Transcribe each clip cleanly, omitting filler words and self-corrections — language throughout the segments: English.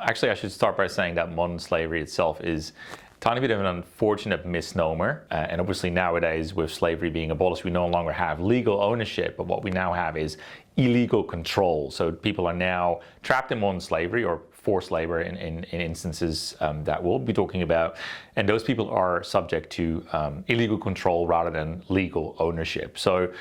Actually, I should start by saying that modern slavery itself is a tiny bit of an unfortunate misnomer. And obviously nowadays, with slavery being abolished, we no longer have legal ownership, but what we now have is illegal control. So people are now trapped in modern slavery, or forced labor in instances that we'll be talking about. And those people are subject to illegal control rather than legal ownership. So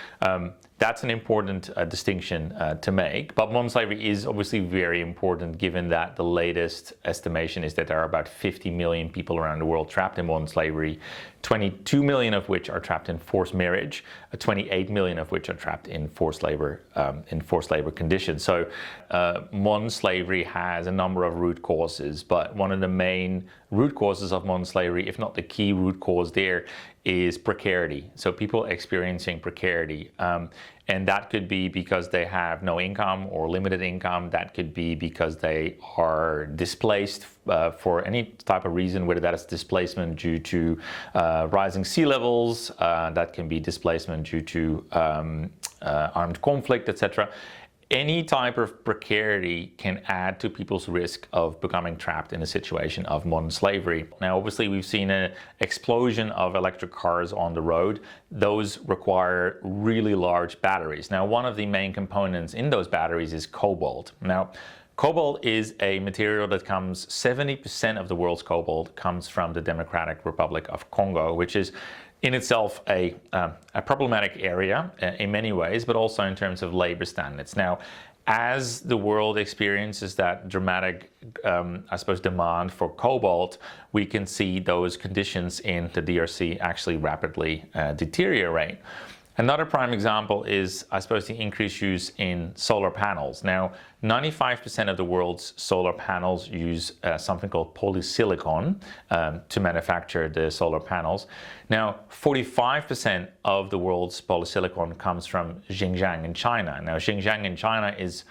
that's an important distinction to make. But modern slavery is obviously very important, given that the latest estimation is that there are about 50 million people around the world trapped in modern slavery, 22 million of which are trapped in forced marriage, 28 million of which are trapped in forced labor conditions. So modern slavery has a number of root causes, but one of the main root causes of modern slavery, if not the key root cause there, is precarity. So people experiencing precarity. And that could be because they have no income or limited income. That could be because they are displaced for any type of reason, whether that is displacement due to rising sea levels, that can be displacement due to armed conflict, etc. Any type of precarity can add to people's risk of becoming trapped in a situation of modern slavery. Now, obviously, we've seen an explosion of electric cars on the road. Those require really large batteries. Now, one of the main components in those batteries is cobalt. Now, cobalt is a material that comes, 70% of the world's cobalt comes from the Democratic Republic of Congo, which is in itself a problematic area in many ways, but also in terms of labor standards. Now, as the world experiences that dramatic, demand for cobalt, we can see those conditions in the DRC actually rapidly deteriorate. Another prime example is, the increased use in solar panels. Now, 95% of the world's solar panels use something called polysilicon to manufacture the solar panels. Now, 45% of the world's polysilicon comes from Xinjiang in China. Now, Xinjiang in China is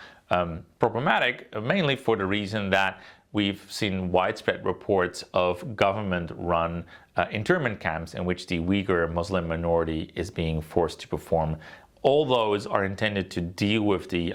problematic mainly for the reason that we've seen widespread reports of government-run internment camps in which the Uyghur Muslim minority is being forced to perform. All those are intended to deal with the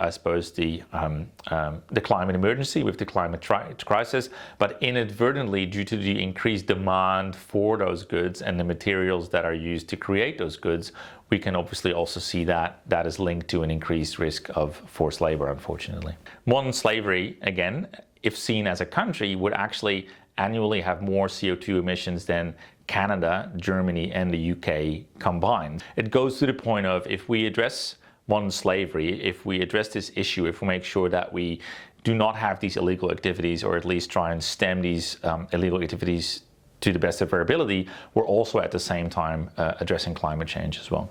climate emergency, with the climate crisis, but inadvertently, due to the increased demand for those goods and the materials that are used to create those goods, we can obviously also see that that is linked to an increased risk of forced labor, unfortunately. Modern slavery, again, if seen as a country, would actually annually have more CO2 emissions than Canada, Germany, and the UK combined. It goes to the point of, if we address modern slavery, if we address this issue, if we make sure that we do not have these illegal activities, or at least try and stem these illegal activities to the best of our ability, we're also at the same time addressing climate change as well.